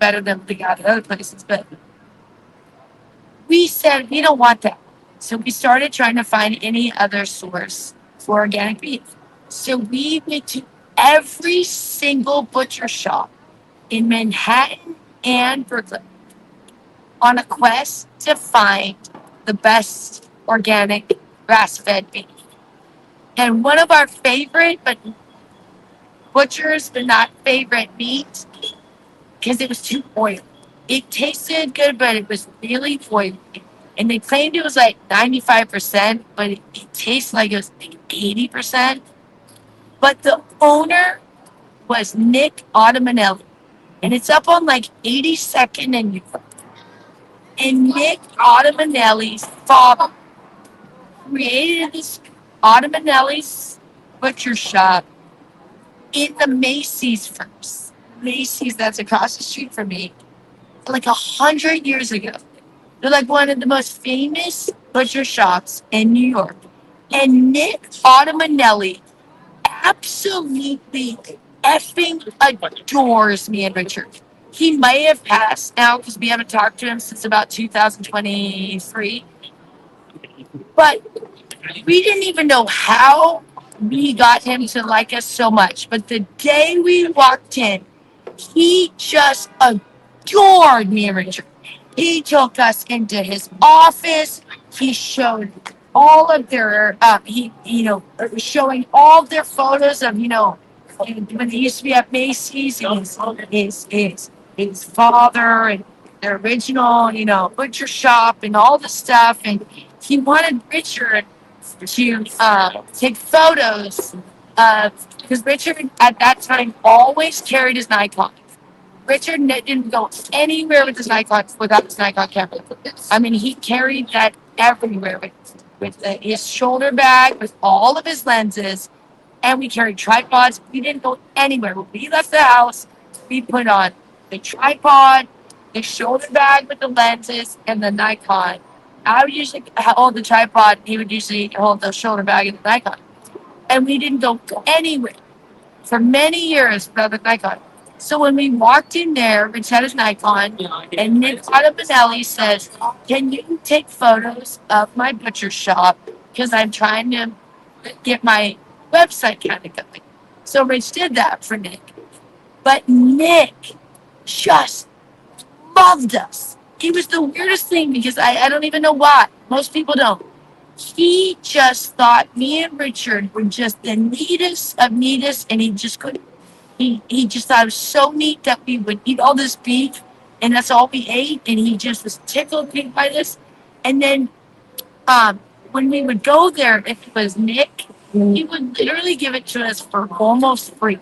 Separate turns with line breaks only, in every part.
better than we got at other places. But we said we don't want that. So we started trying to find any other source for organic beef. So we went to every single butcher shop in Manhattan and Brooklyn on a quest to find the best organic grass-fed beef. And one of our favorite, but butchers, but not favorite meat, because it was too oily. It tasted good, but it was really oily. And they claimed it was like 95%, but it tastes like it was like 80%. But the owner was Nick Audimanelli. And it's up on like 82nd and York. And Nick Audimanelli's father created this Audimanelli's butcher shop in the Macy's first. Macy's, that's across the street from me, like 100 years ago. They're like one of the most famous butcher shops in New York. And Nick Audimanelli absolutely effing adores me and Richard. He may have passed now because we haven't talked to him since about 2023. But we didn't even know how we got him to like us so much. But the day we walked in, he just adored me and Richard. He took us into his office. He showed all of their, showing all of their photos of, when he used to be at Macy's, his father and their original, butcher shop and all the stuff. And he wanted Richard to take photos because Richard at that time always carried his Nikon. Richard didn't go anywhere with his Nikon without his Nikon camera. I mean, he carried that everywhere with his shoulder bag, with all of his lenses, and we carried tripods. We didn't go anywhere. When we left the house, we put on the tripod, the shoulder bag with the lenses, and the Nikon. I would usually hold the tripod. He would usually hold the shoulder bag and the Nikon. And we didn't go anywhere for many years without the Nikon. So when we walked in there, Rich had his Nikon, and Nick Audimanelli says, "Can you take photos of my butcher shop? Because I'm trying to get my website kind of going." So Rich did that for Nick. But Nick just loved us. It was the weirdest thing because I don't even know why. Most people don't. He just thought me and Richard were just the neatest of neatest, and he just couldn't. He just thought it was so neat that we would eat all this beef, and that's all we ate, and he just was tickled pink by this. And then when we would go there, if it was Nick, he would literally give it to us for almost free.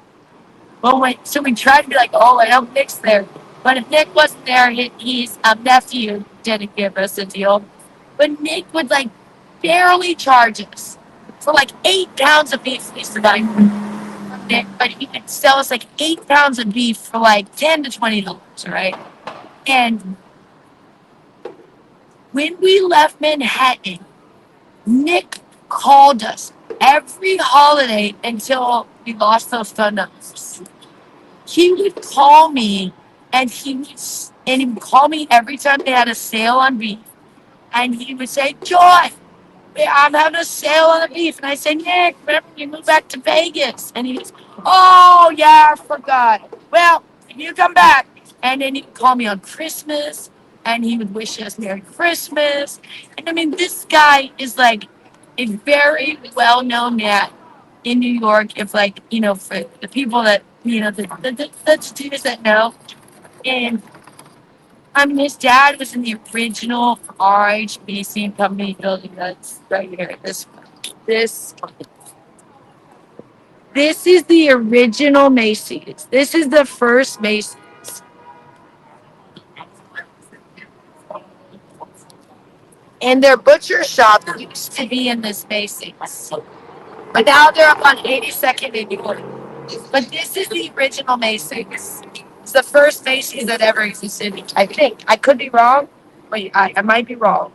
Well, so we tried to be like, "Oh, I hope Nick's there." But if Nick wasn't there, his nephew didn't give us a deal. But Nick would like barely charge us for like 8 pounds of beef. He used to buy from Nick, but he could sell us like 8 pounds of beef for like $10 to $20, right? And when we left Manhattan, Nick called us every holiday until we lost those phone numbers. He would call me, and he would call me every time they had a sale on beef, and he would say, "Joy, I'm having a sale on the beef." And I said, "Nick, remember you moved back to Vegas?" And he goes, "Oh yeah, I forgot. Well, you come back." And then he would call me on Christmas, and he would wish us Merry Christmas. And I mean, this guy is like a very well-known man in New York. If like, for the people that, the students that know. And I mean, his dad was in the original RHBC and Company building that's right here. This this is the original Macy's. This is the first Macy's. And their butcher shop used to be in this Macy's. But now they're up on 82nd and York. But this is the original Macy's. It's the first Macy's that ever existed. I think. I could be wrong. But I might be wrong.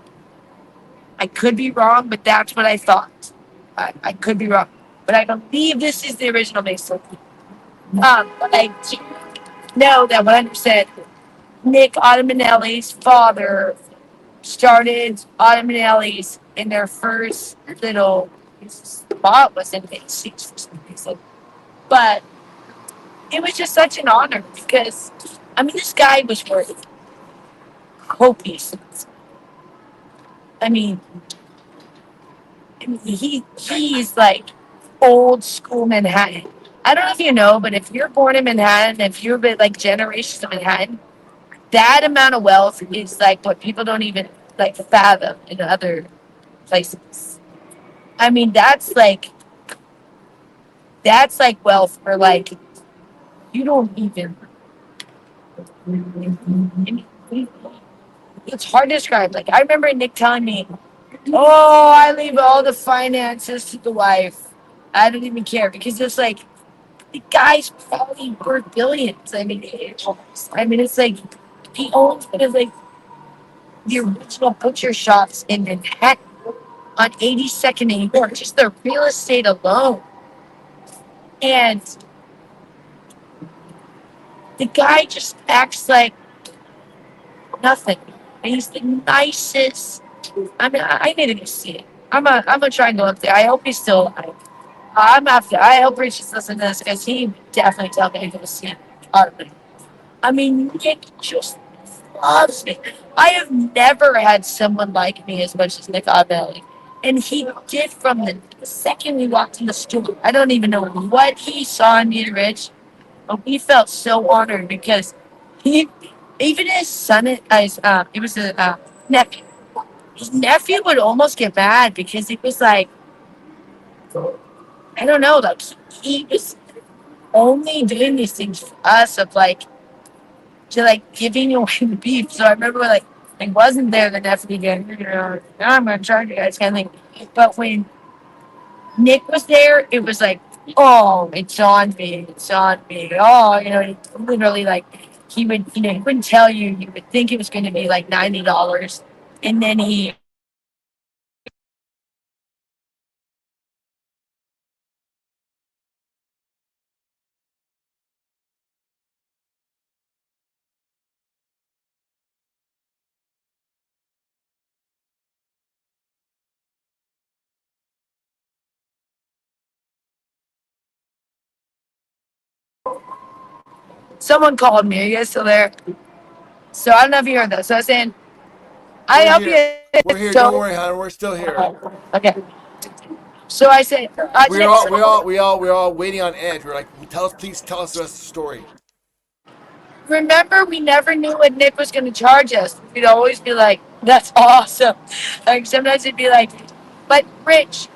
I could be wrong, but that's what I thought. I could be wrong. But I believe this is the original Macy's. But I do know that 100%. Nick Autumnelli's father started Autumnelli's in their first little spot was in NYC for some reason. But it was just such an honor because I mean this guy was worth copious. I mean he's like old school Manhattan. I don't know if you know, but if you're born in Manhattan, if you're bit like generations of Manhattan, that amount of wealth is like what people don't even like fathom in other places. I mean, that's like wealth for like you don't even. It's hard to describe. Like I remember Nick telling me, "Oh, I leave all the finances to the wife. I don't even care because it's like the guy's probably worth billions. I mean, it's like he owns one of like the original butcher shops in Manhattan on 82nd and York. Just the real estate alone, and the guy just acts like nothing. And he's the nicest. I mean, I need to go see it. I'm gonna try and go up there. I hope he's still alive. I'm after. I hope Rich is listening to this because he definitely tell me to go see it. I mean, Nick just loves me. I have never had someone like me as much as Nick Abelli. And he did from the second we walked in the store. I don't even know what he saw in me and Rich, but we felt so honored because he, even his son, it was a nephew. His nephew would almost get mad because he was like, I don't know, like he was only doing these things for us of like to like giving away the beef. So I remember like I wasn't there the next weekend. I'm gonna charge you guys kind of thing. But when Nick was there, it was like, oh, it's on me, it's on me. Oh, he literally like he would, he wouldn't tell you. You would think it was going to be like $90, and then he. Someone called me. Are you guys still there? So I don't know if you heard that. So I was saying, I
We're
hope
here.
you.
We're here. Don't
So
worry, hon. We're still here.
okay. So I said,
We're all we all we all we're all waiting on edge. We're like, tell us, please tell us the rest of the story.
remember, we never knew what Nick was going to charge us. We'd always be like, that's awesome. Like, sometimes it'd be like, but Rich,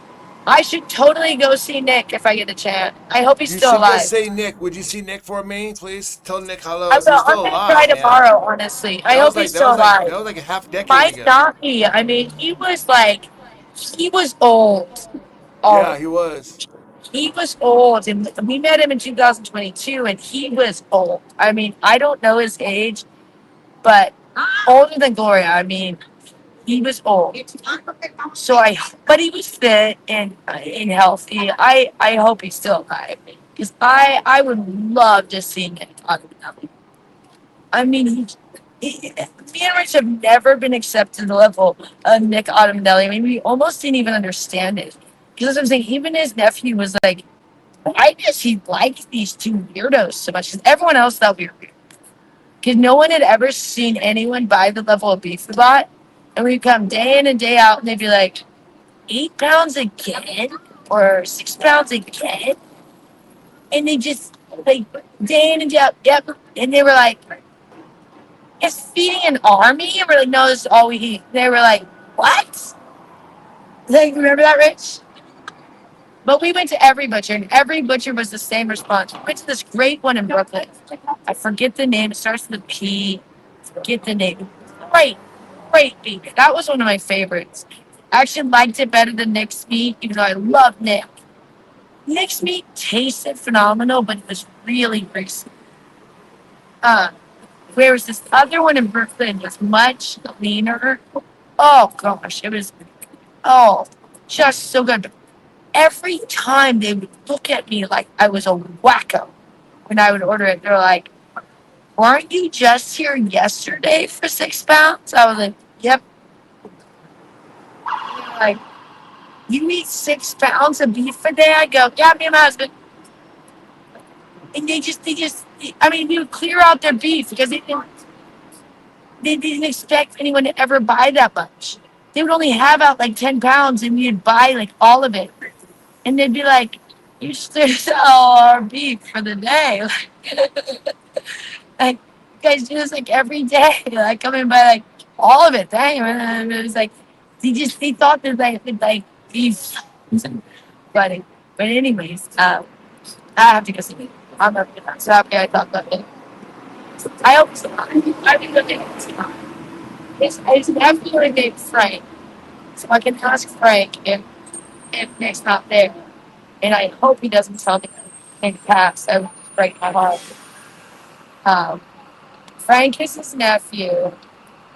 I should totally go see Nick if I get a chance. I hope he's
You
still
should go
alive.
say Nick. Would you see Nick for me, please? Tell Nick
I
hello.
will.
He's
I'm
still
going to try
alive, man.
tomorrow, honestly. I
That
hope
was
he's
like that
still
was like that
alive.
was like a half decade
Might
ago.
not be. I mean, he was old.
Yeah,
Oh,
he was.
he was old. And we met him in 2022, and he was old. I mean, I don't know his age, but older than Gloria. I mean, he was old. So but he was fit and healthy. I hope he's still alive because I would love to see him talk about it. I mean, me and Rich have never been accepted to the level of Nick Autumnelli. I mean, we almost didn't even understand it because I'm saying even his nephew was like, why does he like these two weirdos so much? Because everyone else thought we were weird. Because no one had ever seen anyone buy the level of beef we bought. And we'd come day in and day out, and they'd be like, 8 pounds again? Or 6 pounds again? And they just, like, day in and day out, yep. And they were like, is feeding an army? And we're like, no, this is all we eat. They were like, what? Like, remember that, Rich? But we went to every butcher, and every butcher was the same response. We went to this great one in Brooklyn. I forget the name. It starts with a P. Forget the name. Great, great beef. That was one of my favorites. I actually liked it better than Nick's meat, even though I love Nick. Nick's meat tasted phenomenal, but it was really greasy. Uh, whereas this other one in Brooklyn was much leaner. Oh gosh, it was oh just so good. Every time they would look at me like I was a wacko when I would order it. They're like, weren't you just here yesterday for 6 pounds? I was like, yep. They're like, you eat 6 pounds of beef a day? I go, yeah, me and my husband. And I mean, we would clear out their beef because they didn't expect anyone to ever buy that much. They would only have out like 10 pounds and we'd buy like all of it. And they'd be like, you should sell our beef for the day. Like, you guys do this like every day. Like, come in by like all of it. Dang. And it was like, they thought that like beef. But, but anyways, I have to go see it. I'm so happy I thought about it. I hope so. I think that it's definitely named Frank. So I can ask Frank if Nick's not there. And I hope he doesn't tell me in the past. I would just break my heart. Um, Frank is his nephew,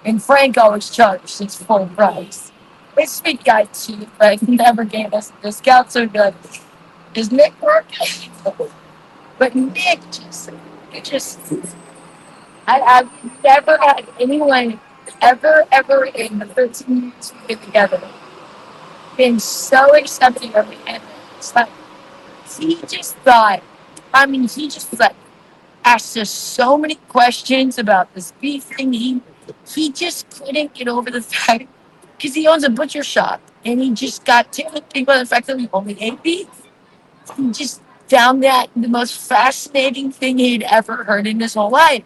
and Frank always charged his full price. He's a sweet guy too, but he never gave us a discount, so good. Does Nick work? But Nick just, I've never had anyone ever in the 13 years we've been together been so accepting of me. And it's like, he just thought, I mean, he just was like, asked us so many questions about this beef thing. He just couldn't get over the fact, because he owns a butcher shop, and he just got ticked by the fact that we only ate beef. He just found that the most fascinating thing he'd ever heard in his whole life.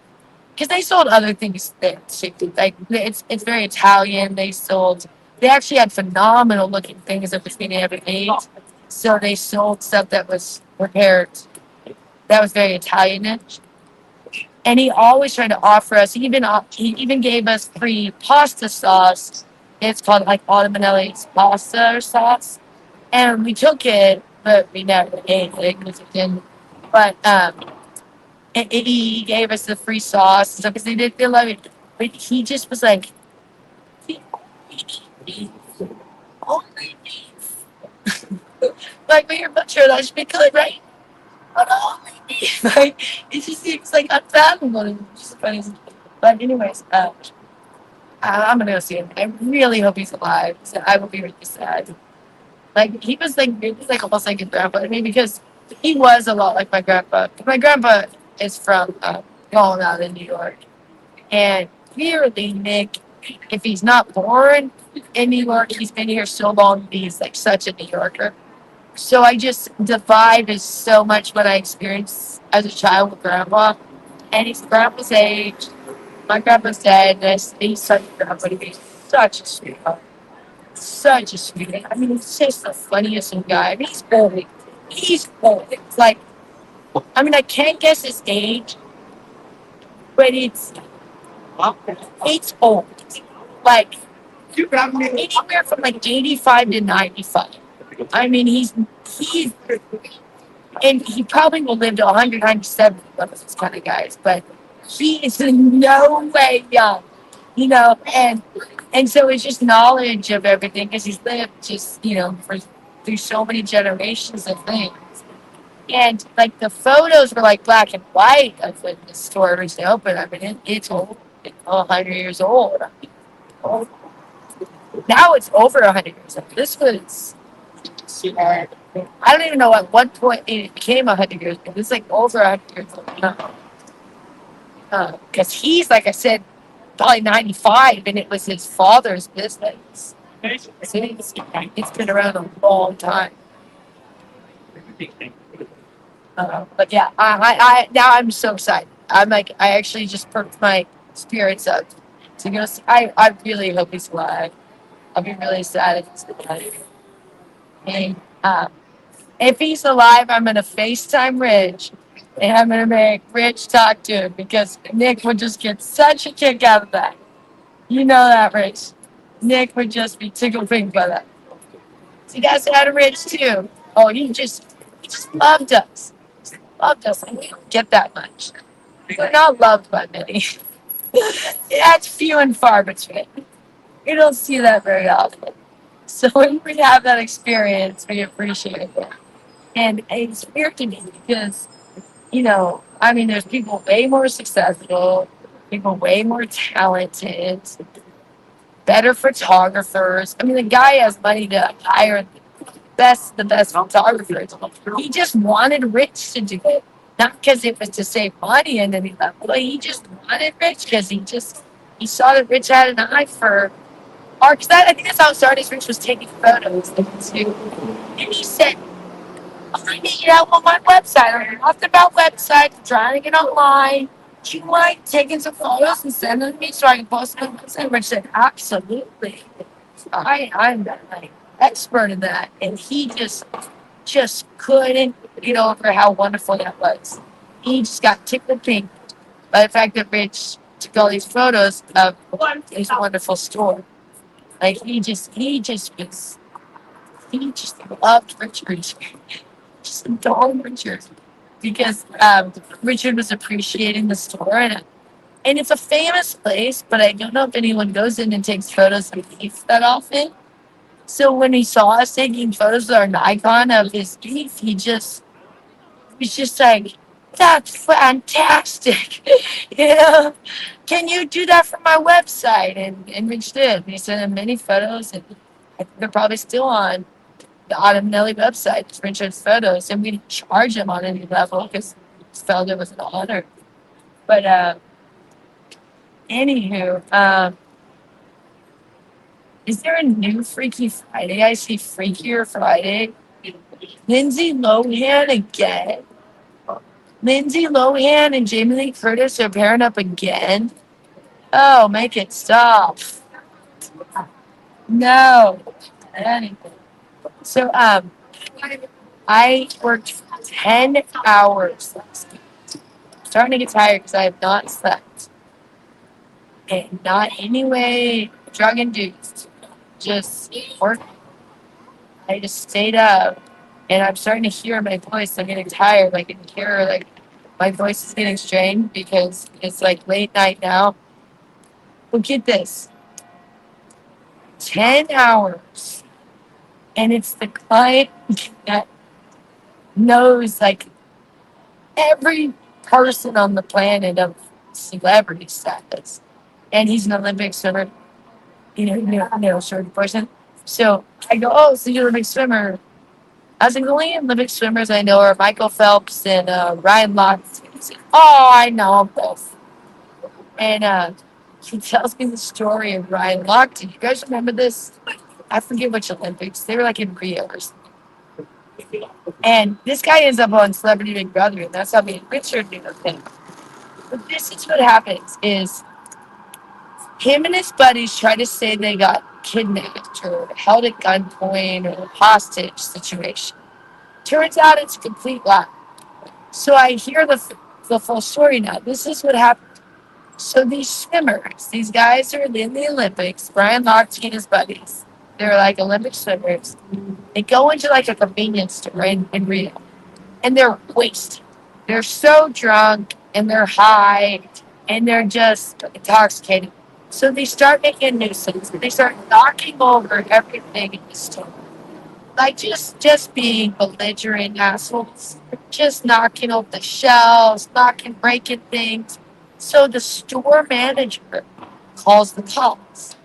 Because they sold other things there too. Like it's very Italian. They actually had phenomenal looking things at the beginning of the age. So they sold stuff that was prepared that was very Italianish. And he always tried to offer us. He even gave us free pasta sauce. It's called like Autumnelli's pasta sauce, and we took it, but we never ate it because it didn't. But he gave us the free sauce and stuff because they did feel like it. But he just was like, "We only eat beef, only beef." Like we are butcher, that should be good, right? But only beef. Like it just seems like unfathomable. It's just funny. But anyways, I'm gonna go see him. I really hope he's alive. So I will be really sad. Like he was like almost like a grandpa to me because he was a lot like my grandpa. My grandpa is from Long Island in New York, and clearly Nick, if he's not born in New York, he's been here so long. He's like such a New Yorker. So the vibe is so much what I experienced as a child with grandpa, and he's grandpa's age. My grandpa's dead, and he's such a grandpa to be such a sweetheart. Such a sweetie. I mean, he's just the funniest guy. I mean, he's old. He's old. It's like, I mean, I can't guess his age, but it's old. Like, anywhere from like 85 to 95. I mean, he's, and he probably will live to 197, one of those kind of guys, but he is in no way young, and so it's just knowledge of everything because he's lived just, through so many generations of things. And like the photos were like black and white of when the store originally opened. I mean, it's old. It's 100 years old. I mean, old. Now it's over 100 years old. This was, I don't even know at what point it became 100 years old. It's like over 100 years old now. Because he's, like I said, probably 95, and it was his father's business. So it's been around a long time. But yeah, now I'm so excited. I'm like, I actually just perked my spirits up to go see. I really hope he's alive. I'll be really sad if he's alive. And if he's alive, I'm gonna FaceTime Rich, and I'm gonna make Rich talk to him because Nick would just get such a kick out of that. You know that, Rich. Nick would just be tickled pink by that. So you guys had a Rich too. Oh, he just loved us. Loved us, and we don't get that much. We're not loved by many. That's few and far between. You don't see that very often. So when we have that experience, we appreciate it. And it's weird to me because, I mean, there's people way more successful, people way more talented, better photographers. I mean, the guy has money to hire the best photographers. He just wanted Rich to do it, not because it was to save money and any level. But he just wanted Rich because he saw that Rich had an eye for art. Cause I think that's how it started. Rich was taking photos too, and he said, I need help on my website. I'm talking about websites, I'm trying to get online. Do you mind taking some photos and sending them to me so I can post them on the website? Rich said, absolutely. I'm an expert in that. And he just couldn't get over how wonderful that was. He just got tickled pink by the fact that Rich took all these photos of his wonderful store. Like he just loved Richard. Just adored Richard because Richard was appreciating the store, and it's a famous place, but I don't know if anyone goes in and takes photos of beef that often. So when he saw us taking photos with our Nikon of his beef, he was just like, "That's fantastic!" you know, can you do that for my website? And Rich did. He sent him many photos, and I think they're probably still on the Autumn Nelly website, Richard's photos, and we didn't charge him on any level because we felt it was an honor. But anywho, is there a new Freaky Friday? I see Freakier Friday. Lindsay Lohan again. Lindsay Lohan and Jamie Lee Curtis are pairing up again. Oh, make it stop. No. Anyway. So I worked 10 hours last week. Starting to get tired because I have not slept. And not any way drug induced. Just work. I just stayed up. And I'm starting to hear my voice. I'm getting tired. I can hear like my voice is getting strained because it's like late night now. But get this. 10 hours. And it's the client that knows like every person on the planet of celebrity status. And he's an Olympic swimmer, short person. So I go, oh, so you're an Olympic swimmer. I was like, the only Olympic swimmers I know are Michael Phelps and Ryan Lochte. He's like, oh, I know them both. And he tells me the story of Ryan Lochte. You guys remember this? I forget which Olympics. They were like in Rio or something. And this guy ends up on Celebrity Big Brother, and that's how me and Richard knew of him. But this is what happens is him and his buddies try to say they got kidnapped or held at gunpoint or a hostage situation. Turns out it's a complete lie. So I hear the full story now. This is what happened. So these swimmers, these guys are in the Olympics, Brian Lochte and his buddies, they're like Olympic swimmers. They go into like a convenience store in Rio, and they're wasted. They're so drunk and they're high and they're just intoxicated. So they start making a nuisance. They start knocking over everything in the store. Like just being belligerent assholes. Just knocking over the shelves, breaking things. So the store manager calls the cops.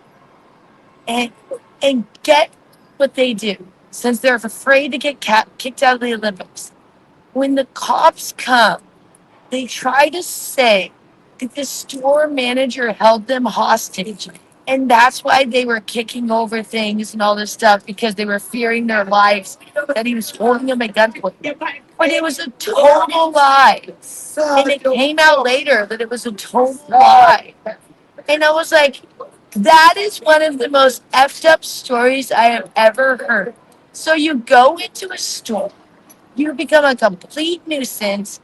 And get what they do. Since they're afraid to get kicked out of the Olympics. When the cops come, they try to say that the store manager held them hostage. And that's why they were kicking over things and all this stuff because they were fearing their lives, that he was holding them at gunpoint. But it was a total lie. And it came out later that it was a total lie. And I was like, that is one of the most effed up stories I have ever heard. So you go into a store, you become a complete nuisance,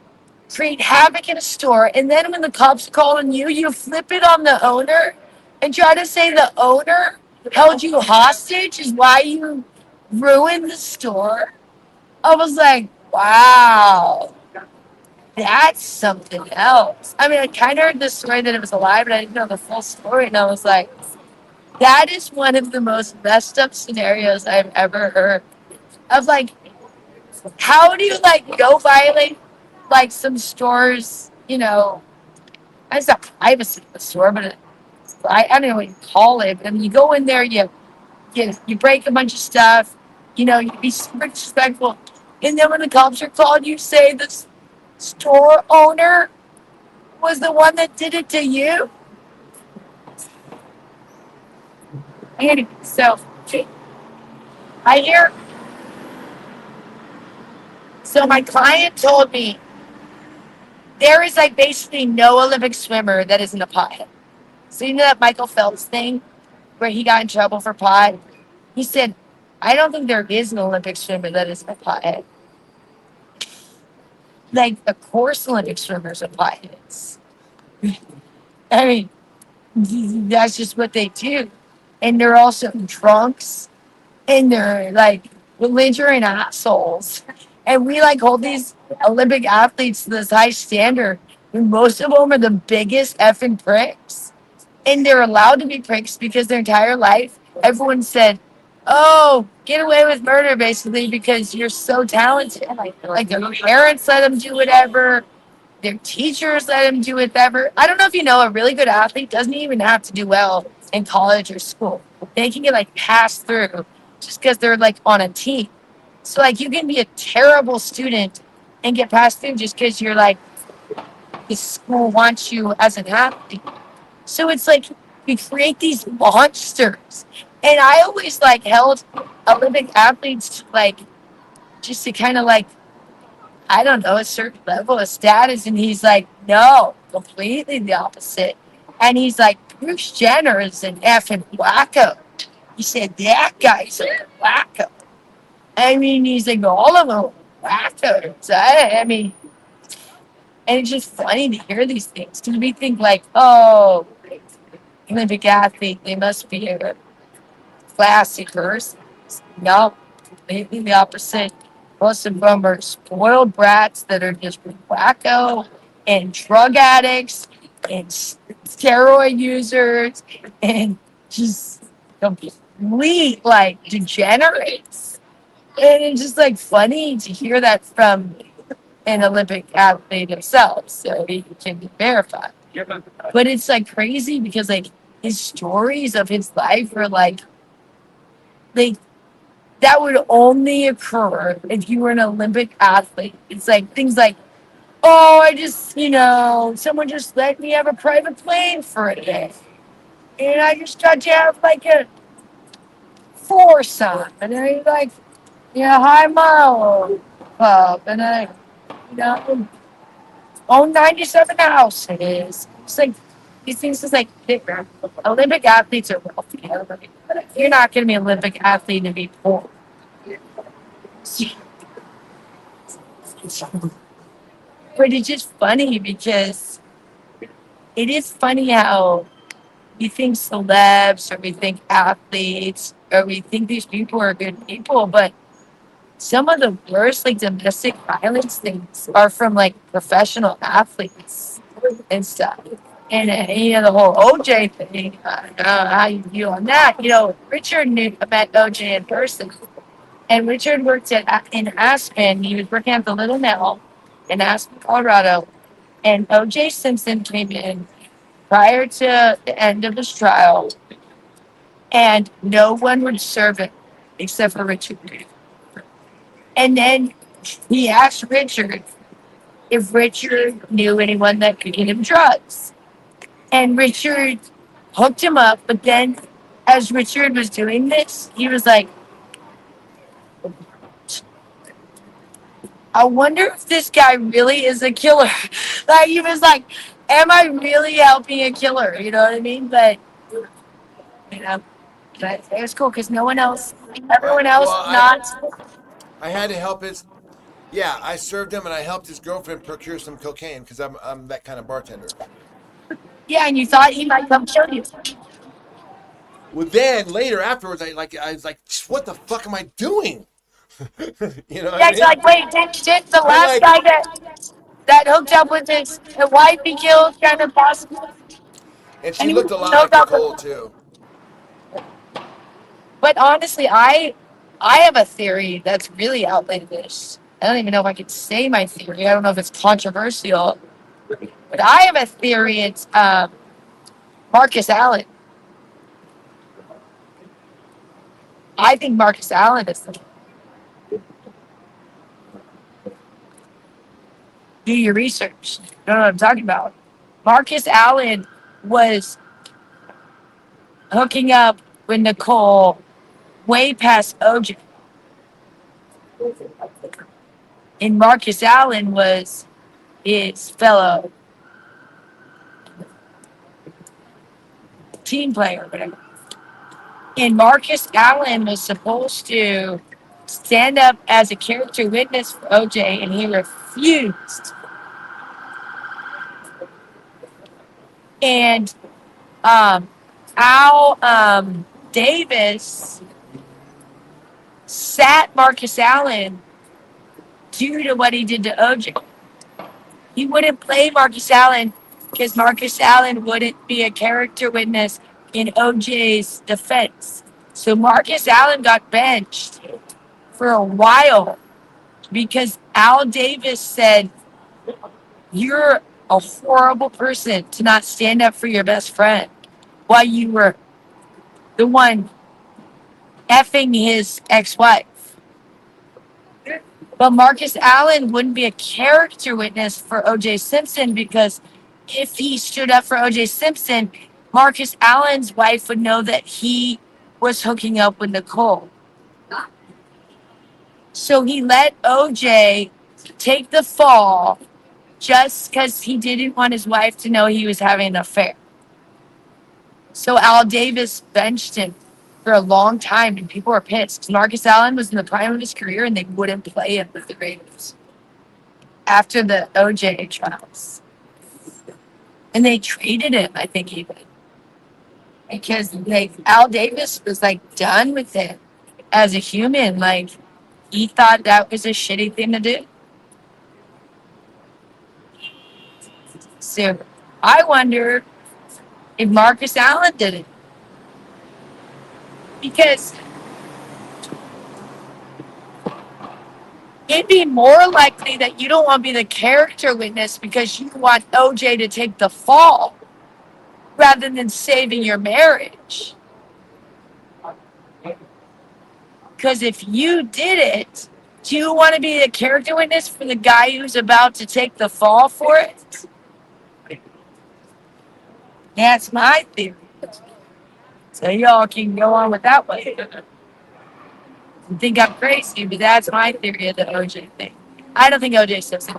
create havoc in a store, and then when the cops call on you, you flip it on the owner and try to say the owner held you hostage is why you ruined the store. I was like, wow, that's something else. I mean, I kind of heard the story that it was a lie, but I didn't know the full story, and I was like, that is one of the most messed up scenarios I've ever heard. Of like, how do you like go violate like some stores, it's not privacy in the store, but I don't know what you call it. I mean, you go in there, you break a bunch of stuff, you be super disrespectful. And then when the cops are called, you say the store owner was the one that did it to you. Anyway, so I hear. So my client told me there is like basically no Olympic swimmer that isn't a pothead. So you know that Michael Phelps thing where he got in trouble for pot? He said, I don't think there is an Olympic swimmer that isn't a pothead. Like, of course, Olympic swimmers are potheads. I mean, that's just what they do. And they're also drunks and they're like belligerent assholes. And we like hold these Olympic athletes to this high standard. And most of them are the biggest effing pricks. And they're allowed to be pricks because their entire life, everyone said, oh, get away with murder basically because you're so talented. Like their parents let them do whatever, their teachers let them do whatever. I don't know if you know, a really good athlete doesn't even have to do well in college or school. They can get like passed through just because they're like on a team. So like you can be a terrible student and get passed through just because you're like the school wants you as an athlete. So it's like we create these monsters. And I always like held Olympic athletes to like just to kind of like, I don't know, a certain level of status. And he's like, no, completely the opposite. And he's like, Bruce Jenner is an effing wacko. He said, that guy's a wacko. I mean, he's like, all of them are wackos. I mean, and it's just funny to hear these things because we think like, oh, Olympic athlete, they must be a classy person. No, completely the opposite. Most of them are spoiled brats that are just wacko and drug addicts and steroid users and just complete like degenerates. And it's just like funny to hear that from an Olympic athlete himself, so he can verify. But it's like crazy because like his stories of his life are like that would only occur if you were an Olympic athlete. It's like things like, oh, I just someone just let me have a private plane for a day, and I just got to have like a foursome, and I like high mile club, and I you know own 97 houses. It's like these things is like Olympic athletes are wealthy. You're not going to be an Olympic athlete and be poor. But it's just funny because it is funny how we think celebs or we think athletes or we think these people are good people, but some of the worst like domestic violence things are from like professional athletes and stuff. And the whole OJ thing, I don't know how you feel on that. Richard met OJ in person, and Richard worked in Aspen. He was working at the Little Mill in Aspen, Colorado. And OJ Simpson came in prior to the end of his trial, and no one would serve him except for Richard. And then he asked Richard if Richard knew anyone that could get him drugs. And Richard hooked him up, but then as Richard was doing this, he was like, I wonder if this guy really is a killer. Like he was like, am I really helping a killer? You know what I mean? You know, but it was cool because no one else,
Right.
everyone else
Well,
not.
I had to help his. Yeah, I served him and I helped his girlfriend procure some cocaine because I'm that kind of bartender.
Yeah, and you thought he might come show you.
Well, then later afterwards, I was like, what the fuck am I doing? You know what
Yeah,
I
it's
mean?
like, wait, did the
I'm
last
like,
guy that hooked up with the wife he killed kind of possible?
and she
And he
looked a lot like
hooked up
Nicole
with.
too.
But honestly, I have a theory that's really outlandish. I don't even know if I could say my theory. I don't know if it's controversial, but I have a theory. It's Marcus Allen. I think Marcus Allen is the. Do your research. You know what I'm talking about. Marcus Allen was hooking up with Nicole way past OJ. And Marcus Allen was his fellow team player, whatever. And Marcus Allen was supposed to stand up as a character witness for OJ, and he refused. And Al Davis sat Marcus Allen due to what he did to OJ. He wouldn't play Marcus Allen because Marcus Allen wouldn't be a character witness in OJ's defense. So Marcus Allen got benched for a while because Al Davis said, "You're a horrible person to not stand up for your best friend while you were the one effing his ex-wife." But Marcus Allen wouldn't be a character witness for OJ Simpson because if he stood up for OJ Simpson, Marcus Allen's wife would know that he was hooking up with Nicole. So he let OJ take the fall just because he didn't want his wife to know he was having an affair. So Al Davis benched him for a long time, and people were pissed. Marcus Allen was in the prime of his career, and they wouldn't play him with the Raiders after the OJ trials. And they traded him, I think, even. Because Al Davis was like done with it as a human. Like, he thought that was a shitty thing to do. So I wonder if Marcus Allen did it. Because it'd be more likely that you don't want to be the character witness because you want OJ to take the fall rather than saving your marriage. Because if you did it, do you want to be the character witness for the guy who's about to take the fall for it? That's my theory. So y'all can go on with that one. You think I'm crazy, but that's my theory of the OJ thing. I don't think OJ Simpson.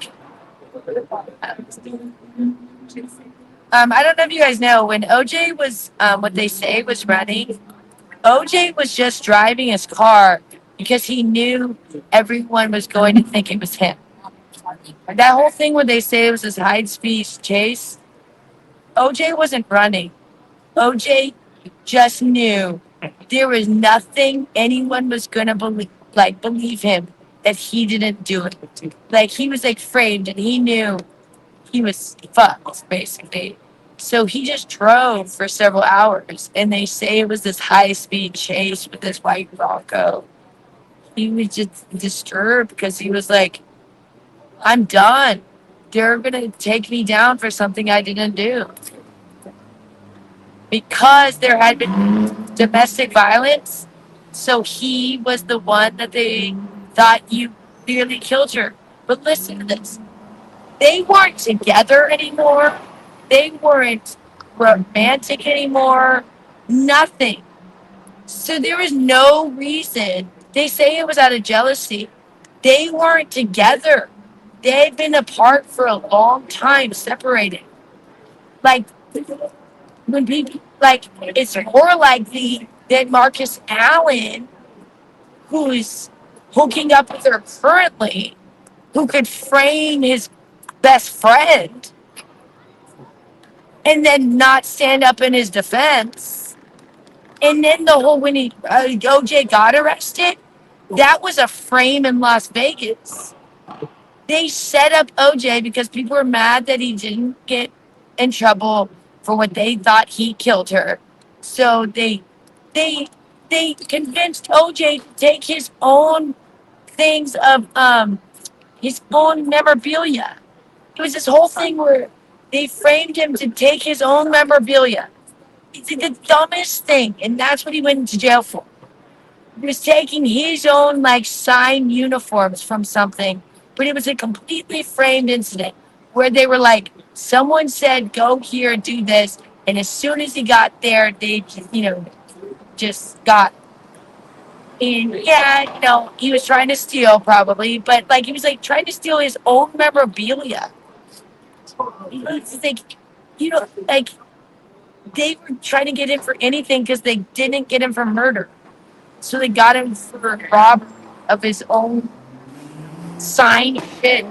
I don't know if you guys know when OJ was what they say was running. OJ was just driving his car because he knew everyone was going to think it was him. That whole thing where they say it was this high-speed chase, OJ wasn't running. OJ just knew there was nothing anyone was gonna believe him that he didn't do it. Like, he was like framed, and he knew he was fucked basically. So he just drove for several hours, and they say it was this high-speed chase with this white Bronco. He was just disturbed because he was like, "I'm done. They're gonna take me down for something I didn't do." Because there had been domestic violence, so he was the one that they thought you nearly killed her. But listen to this. They weren't together anymore. They weren't romantic anymore. Nothing. So there was no reason. They say it was out of jealousy. They weren't together. They had been apart for a long time, separated. Like, when people, like, it's more likely that Marcus Allen, who's hooking up with her currently, who could frame his best friend and then not stand up in his defense. And then the whole when OJ got arrested, that was a frame in Las Vegas. They set up OJ because people were mad that he didn't get in trouble for what they thought he killed her. So they convinced OJ to take his own things of his own memorabilia. It was this whole thing where they framed him to take his own memorabilia. It's the dumbest thing, and that's what he went into jail for. He was taking his own like signed uniforms from something, but it was a completely framed incident where they were like, someone said, "Go here, do this," and as soon as he got there, they just got in. Yeah, he was trying to steal probably, but like he was like trying to steal his own memorabilia. It's like, like they were trying to get him for anything because they didn't get him for murder. So they got him for robbery of his own signed shit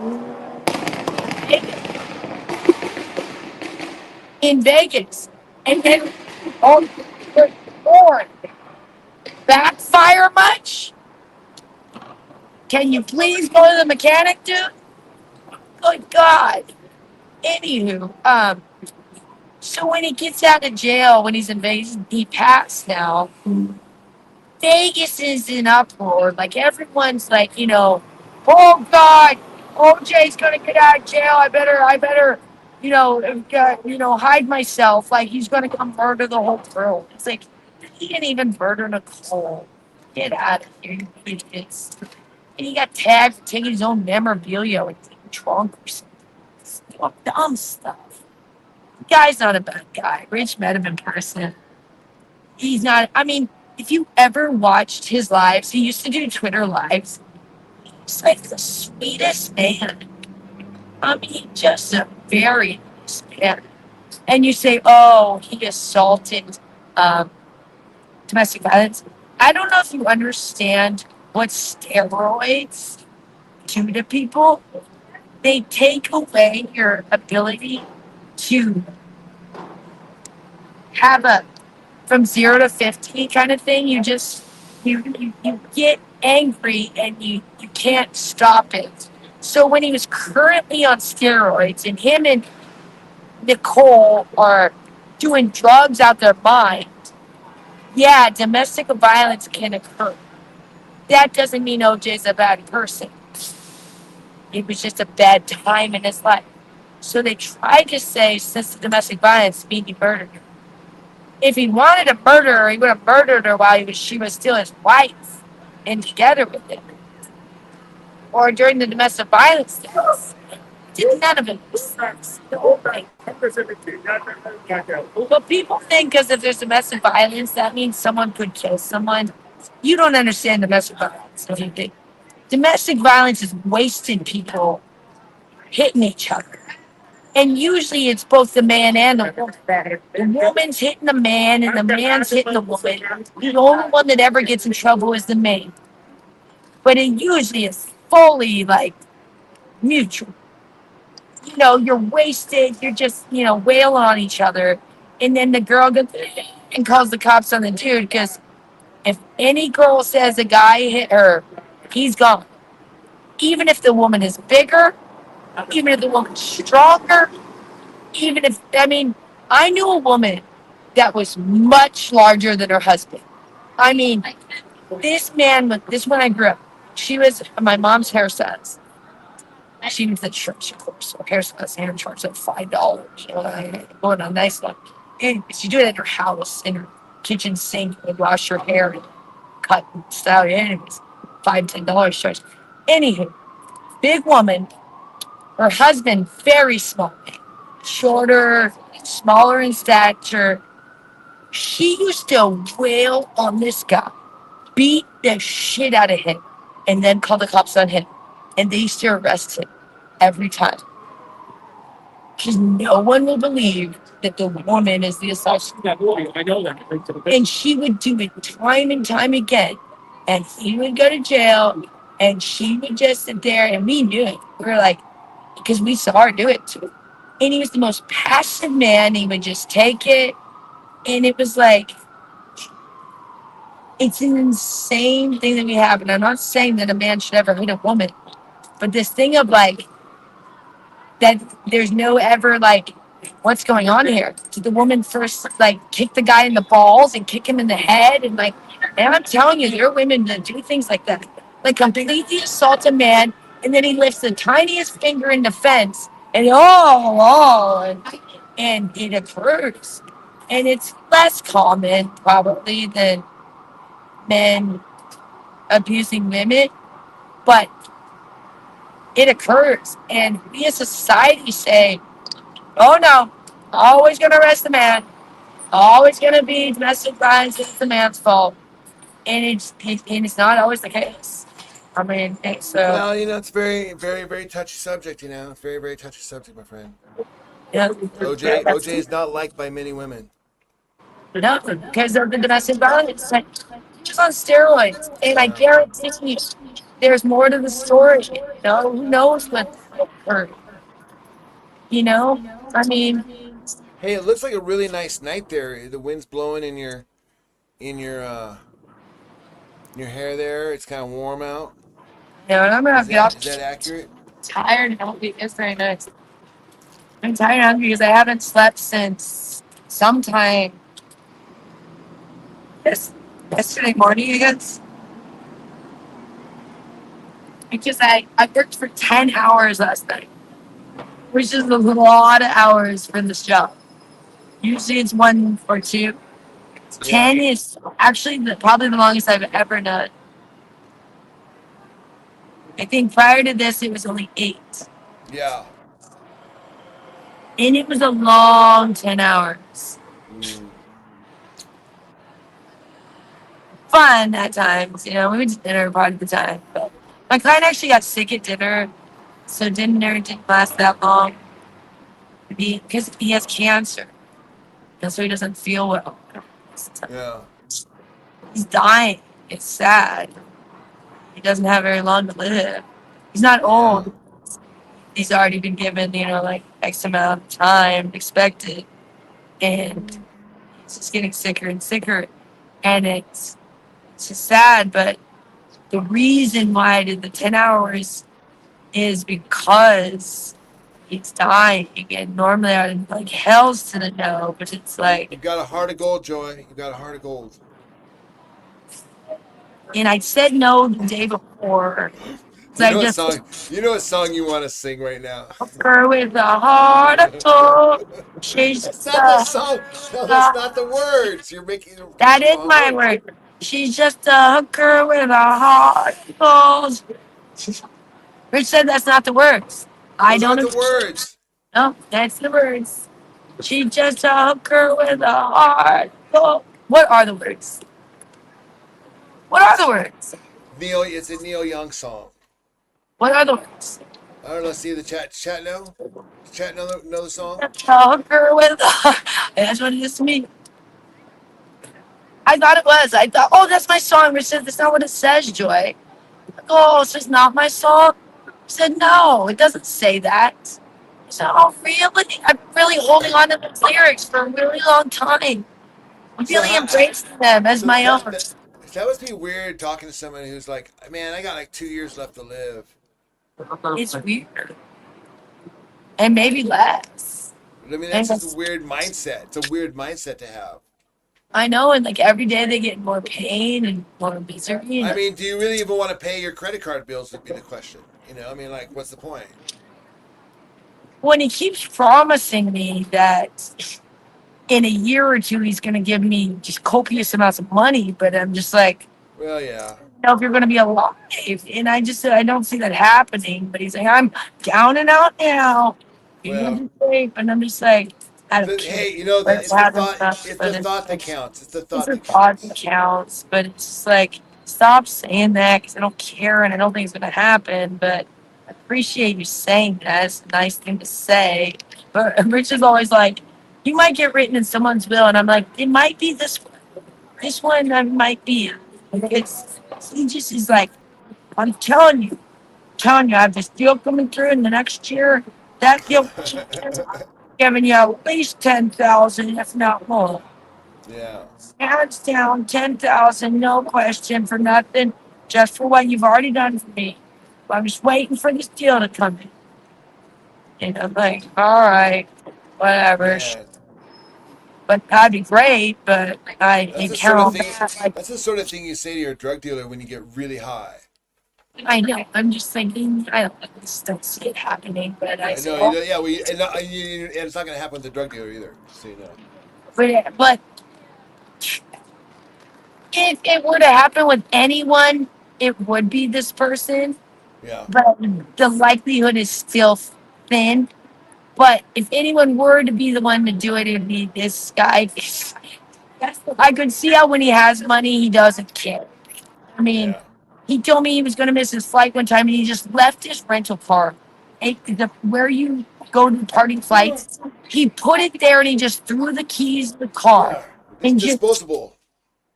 in Vegas. And then, oh, good Lord, backfire much? Can you please go to the mechanic, dude? Good God. Anywho, so when he gets out of jail, when he's in Vegas, he passed now. Vegas is in uproar. Like everyone's like, oh God, OJ's gonna get out of jail. I better, hide myself. Like he's gonna come murder the whole world. It's like he didn't even murder Nicole. Get out of here, you idiots. And he got tagged for taking his own memorabilia with the trunk or something. Dumb stuff. The guy's not a bad guy. Rich met him in person. He's not. I mean, if you ever watched his lives, he used to do Twitter lives. He's like the sweetest man. I mean, just a very nice man. And you say, oh, he assaulted um, domestic violence. I don't know if you understand what steroids do to people. They take away your ability to have a from 0 to 50 kind of thing. You get angry and you can't stop it. So when he was currently on steroids and him and Nicole are doing drugs out their mind, yeah, domestic violence can occur. That doesn't mean OJ's a bad person. It was just a bad time in his life. So they tried to say, since the domestic violence, mean he murdered her. If he wanted to murder her, he would have murdered her while she was still his wife and together with him. Or during the domestic violence days. None of it makes sense. The whole thing. But people think because if there's domestic violence, that means someone could kill someone. You don't understand domestic violence if you think. Domestic violence is wasted people hitting each other. And usually it's both the man and the woman. The woman's hitting the man and the man's hitting the woman. The only one that ever gets in trouble is the man. But it usually is fully like mutual. You're wasted, you're just, wailing on each other. And then the girl goes and calls the cops on the dude because if any girl says a guy hit her, he's gone. Even if the woman is bigger, even if the woman's stronger, I knew a woman that was much larger than her husband. I mean, this one I grew up, she was my mom's hairstylist. She was at church, of course. Her hairstylist and her charge like $5. Going on nice stuff. And she do it at her house, in her kitchen sink, and wash her hair and cut and style. Anyways, $5-10 charge. Anywho, big woman. Her husband, very small, shorter, smaller in stature. She used to wail on this guy, beat the shit out of him, and then call the cops on him. And they used to arrest him every time. Because no one will believe that the woman is the assassin. I know that. And she would do it time and time again. And he would go to jail, and she would just sit there, and we knew it. We were like, because we saw her do it too. And he was the most passive man. He would just take it. And it was like, it's an insane thing that we have. And I'm not saying that a man should ever hit a woman. But this thing of like, that there's no ever like, what's going on here? Did the woman first like kick the guy in the balls and kick him in the head? And I'm telling you, there are women that do things like that. Like completely assault a man And then he lifts the tiniest finger in defense, and and it occurs. And it's less common probably than men abusing women, but it occurs. And we as a society say, oh no, always gonna arrest the man, always gonna be domestic violence, it's the man's fault. And it's not always the case. I mean, so
Well, it's very, very, very touchy subject. It's very, very touchy subject, my friend.
yeah,
OJ is not liked by many women.
no, because of the domestic violence. Like, just on steroids. And I
Yeah.
guarantee you, there's more to the story. Who knows what hurt? I mean,
Hey, it looks like a really nice night there. The wind's blowing in your hair there. It's kind of warm out.
and I'm gonna
Is
be off
that accurate?
tired and hungry. It's very nice. I'm tired and hungry because I haven't slept since sometime yesterday morning, I guess. Because I worked for 10 hours last night, which is a lot of hours for this job. Usually it's 1 or 2.
Yeah.
10 is actually probably the longest I've ever done. I think prior to this, it was only 8.
Yeah.
And it was a long 10 hours.
Mm.
Fun at times, we went to dinner part of the time. But my client actually got sick at dinner, so dinner didn't last that long. Because he has cancer, and so he doesn't feel well.
Yeah.
He's dying. It's sad. He doesn't have very long to live. He's not
Yeah.
old. He's already been given, like X amount of time expected. And he's just getting sicker and sicker. And it's just sad, but the reason why I did the 10 hours is because he's dying. And normally I'd like hell's to the no, but it's like,
You've got a heart of gold, Joy. You've got a heart of gold.
and I said no the day before. So
You
I
know what
just
song? You know what song you want to sing right now?
her with a heart of gold. She's
That's
just
not the song. No, that's not the words. You're making the
that is
wrong
my
words.
word. She's just a hooker with a heart of gold. Rich said that's not the words. I
Those
don't
aren't the
agree.
words.
No, that's the words. She's just a hooker with a heart of gold. What are the words? What are the words?
It's a Neil Young song.
What are the words?
I don't know. See the chat know? Chat know the song?
A hooker with a that's what it is to me. I thought it was. I thought, oh, that's my song. Rich said, that's not what it says, Joy. Oh, so it's not my song? I said, no, it doesn't say that. I said, oh, really? I'm really holding on to the lyrics for a really long time. I'm
So
really embracing them as
so
my own.
that must be weird talking to someone who's like, man, I got like 2 years left to live.
It's weird. And maybe less.
I mean, that's just a weird mindset. It's a weird mindset to have.
I know, and like every day they get more pain and more misery.
I mean, do you really even want to pay your credit card bills? Would be the question. I mean, like, what's the point?
When he keeps promising me that in a year or two he's going to give me just copious amounts of money, but I'm just like,
Well, yeah.
if you're going to be alive. And I don't see that happening. But he's like, I'm down and out now.
Well,
And I'm just like, I don't care.
hey, it's the thought. It's the thought that counts. It's the
It's
thought
a
that
thought
counts.
that counts. But it's just like, stop saying that because I don't care and I don't think it's going to happen. But I appreciate you saying that. It's a nice thing to say. But Rich is always like, you might get written in someone's will. And I'm like, it might be this one. This one might be. He just is like, I'm telling you, I have this deal coming through in the next year. That deal giving you at least 10,000, if not more.
Yeah.
Hands down, 10,000, no question for nothing, just for what you've already done for me. I'm just waiting for this deal to come in. And I'm like, all right, whatever.
Man,
But that'd be great, but I
that's the
count
sort of
on
thing.
that. Like,
That's the sort of thing you say to your drug dealer when you get really high.
I know. I'm just thinking. I just don't see it happening. But I
I
said,
know. You
oh,
know, yeah. And it's not going to happen with the drug dealer either. Just so you know.
but if it were to happen with anyone, it would be this person.
Yeah.
But the likelihood is still thin. But if anyone were to be the one to do it, it'd be this guy. I could see how when he has money, he doesn't care. I mean,
Yeah.
he told me he was going to miss his flight one time, and he just left his rental car. Where you go to party flights, he put it there, and he just threw the keys in the car,
Yeah. Just
and
disposable.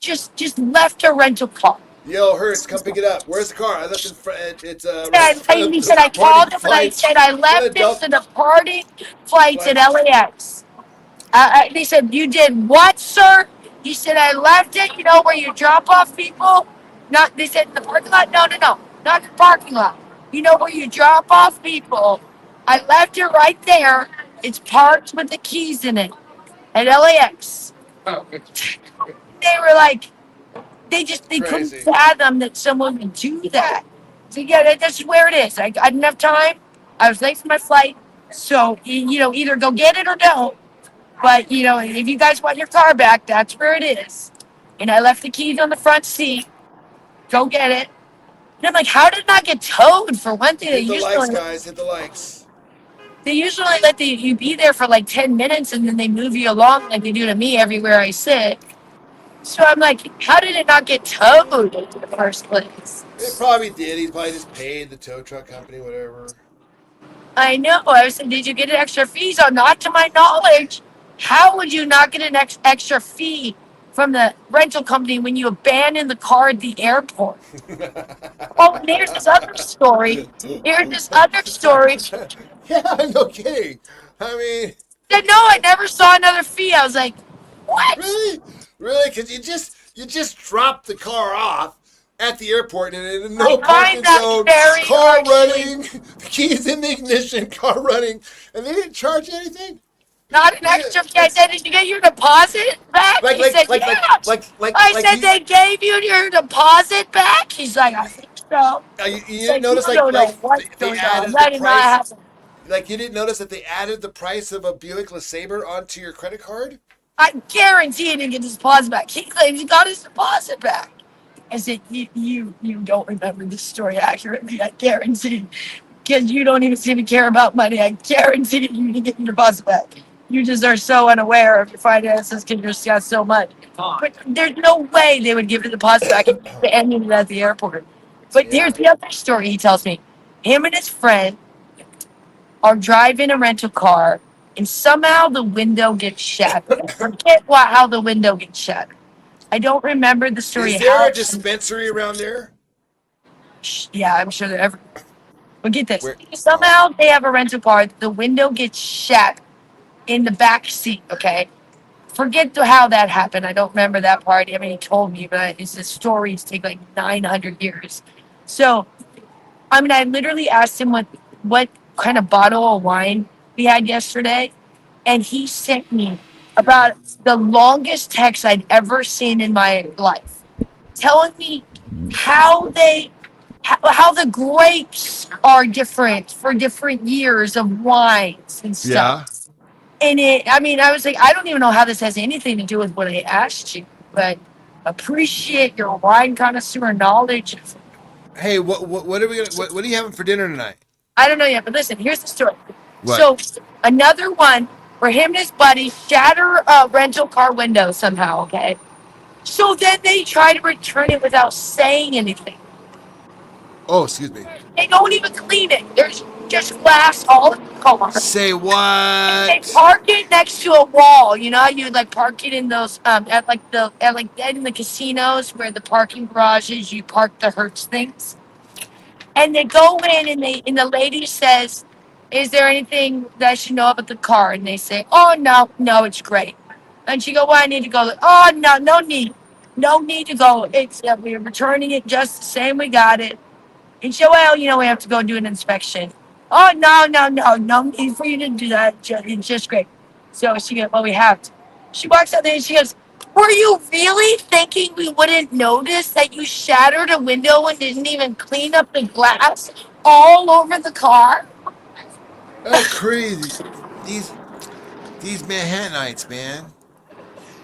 just left a rental car.
Yo, Hertz, come pick it up. Where's the car? I left it in front. It's right in
And
front of
he
the
said, I
party
called him and I
flights.
said, I
Front
left
of
it
Delta
to the party flights at
flights.
LAX. They said, you did what, sir? He said, I left it, where you drop off people? Not, they said, in the parking lot? No, no, no, not the parking lot. Where you drop off people? I left it right there. It's parked with the keys in it at LAX. They were like, they couldn't
Crazy.
fathom that someone would do that. So yeah, that's where it is. I didn't have time. I was late for my flight. So, either go get it or don't. But, if you guys want your car back, that's where it is. And I left the keys on the front seat. Go get it. And I'm like, how did it not get towed? For one thing,
Hit the likes, guys. Hit the likes.
they usually let you be there for like 10 minutes and then they move you along like they do to me everywhere I sit. So I'm like, how did it not get towed in the first place?
It probably did. He probably just paid the tow truck company, whatever.
I know. I was saying, did you get an extra fee? So not to my knowledge. How would you not get an extra fee from the rental company when you abandon the car at the airport? Oh, and here's this other story. Here's this other story.
Yeah, no kidding. I mean,
Said, no, I never saw another fee. I was like, what?
really, really, because you just dropped the car off at the airport and in no
I
parking
find that
zone,
very
car
actually
running, keys in the ignition, car running, and they didn't charge you anything.
not an extra fee. I said, did you get your deposit back?
Like
He said, yeah. I
like
said, they gave you your deposit back? He's like, I think so.
you
He's
didn't
like, you
notice
don't know what's
they
going on.
added the
That did not
price.
happen.
Like you didn't notice that they added the price of a Buick LeSabre onto your credit card.
I guarantee he didn't get his deposit back. He claims he got his deposit back. I said, you don't remember this story accurately. I guarantee. Because you don't even seem to care about money. I guarantee you didn't get your deposit back. You just are so unaware of your finances because you're just got so much. But there's no way they would give the deposit back and ended it at the airport. But here's
Yeah.
the other story he tells me. Him and his friend are driving a rental car and somehow the window gets shattered. I forget how the window gets shattered. I don't remember the story
Is there
how.
a dispensary around there?
Yeah, I'm sure they're everywhere. But get this.
Where?
Somehow they have a rental car. The window gets shattered in the back seat, okay? Forget how that happened. I don't remember that part. I mean, he told me, but it's the stories take like 900 years. So, I mean, I literally asked him what kind of bottle of wine we had yesterday, and he sent me about the longest text I'd ever seen in my life, telling me how how the grapes are different for different years of wines and
Yeah.
stuff. And I was like, I don't even know how this has anything to do with what I asked you, but appreciate your wine connoisseur knowledge.
Hey, what are we gonna what are you having for dinner tonight?
I don't know yet, but listen, here's the story.
What?
So another one where him and his buddy shatter a rental car window somehow, okay? So then they try to return it without saying anything.
Oh, excuse me.
They don't even clean it. There's just glass all in the car.
Say
They
what?
park it next to a wall. You know how you like park it in those at in the casinos where the parking garages you park the Hertz things. And they go in and the lady says, is there anything that I should know about the car? And they say, oh no, it's great. And she go, well, I need to go. Oh no need. No need to go. It's we're returning it just the same we got it. And she, well, we have to go do an inspection. Oh no need for you to do that. It's just great. So she goes, well, we have to. She walks out there and she goes, Were you really thinking we wouldn't notice that you shattered a window and didn't even clean up the glass all over the car?
That's crazy. These these Manhattanites, man.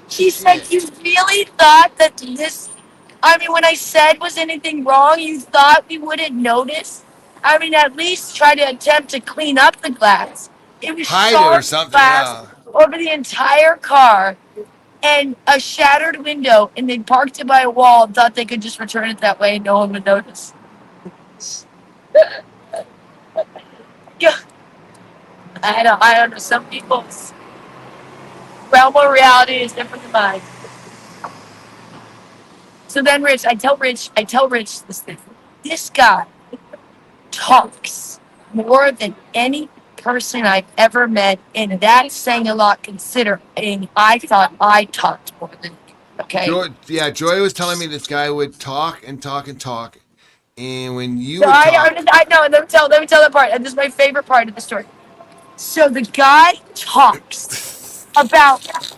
She said,
Shit.
you really thought that this, I mean, when I said was anything wrong, you thought we wouldn't notice? I mean, at least try to attempt to clean up the glass. It was
Hide it or
shards of
something,
glass
yeah.
over the entire car and a shattered window, and they parked it by a wall and thought they could just return it that way and no one would notice. Yeah, I don't know. Some people's realm of reality is different than mine. So then I tell Rich this thing. This guy talks more than any person I've ever met, and that's saying a lot considering I thought I talked more than you. Okay?
Joy was telling me this guy would talk and talk and talk, and when you
So
would talk,
I know, let me tell that part. And this is my favorite part of the story. So the guy talks about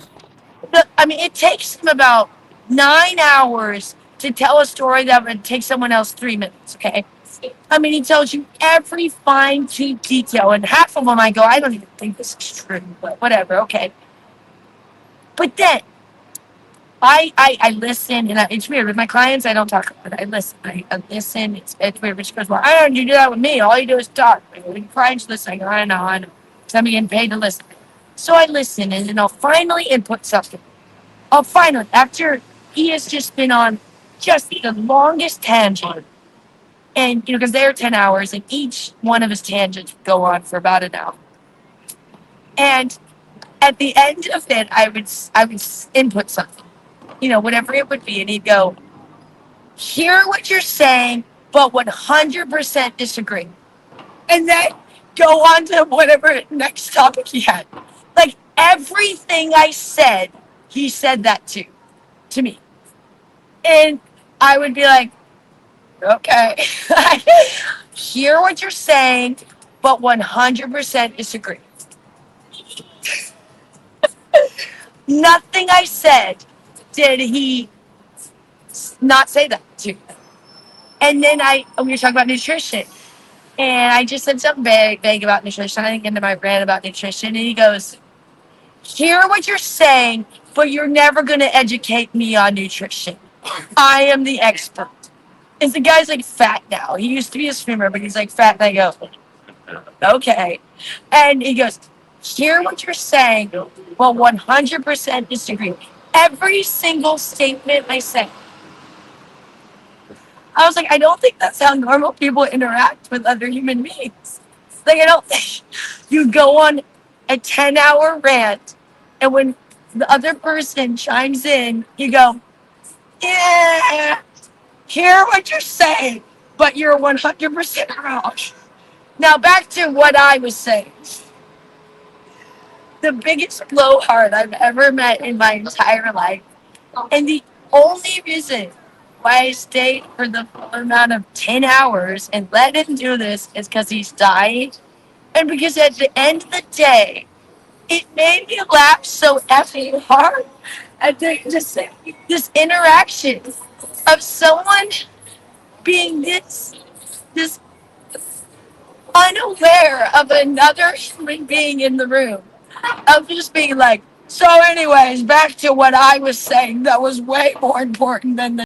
I mean, it takes him about 9 hours to tell a story that would take someone else 3 minutes, okay? I mean, he tells you every fine tuned detail, and half of them I go, I don't even think this is true, but whatever, okay. But then I listen, and it's weird. With my clients, I don't talk, but I listen. I listen. It's weird. But she goes, well, I don't you do that with me. All you do is talk. When clients listen, I go, I know. Because I'm getting paid to listen. So I listen, and then I'll finally input something. Oh, finally, after he has just been on just the longest tangent, and because they're 10 hours, and each one of his tangents would go on for about an hour. And at the end of it, I would input something, whatever it would be, and he'd go, "Hear what you're saying, but 100% disagree," and then go on to whatever next topic he had. Like everything I said, he said that to me. And I would be like, okay, I hear what you're saying, but 100% disagree. Nothing I said did he not say that to. And then we were talking about nutrition. And I just said something vague about nutrition. I didn't get into my rant about nutrition. And he goes, hear what you're saying, but you're never going to educate me on nutrition. I am the expert. And the guy's like fat now. He used to be a swimmer, but he's like fat. And I go, okay. And he goes, hear what you're saying, well, 100% disagree. Every single statement I say. I was like, I don't think that's how normal people interact with other human beings. Like, I don't think you go on a 10-hour rant, and when the other person chimes in, you go, yeah, hear what you're saying, but you're 100% wrong. Now, back to what I was saying. The biggest blowhard I've ever met in my entire life. And the only reason why I stayed for the full amount of 10 hours and let him do this is because he's dying. And because at the end of the day, it made me laugh so effing hard. I think just this interaction of someone being this unaware of another human being in the room. Of just being like, so anyways, back to what I was saying that was way more important than the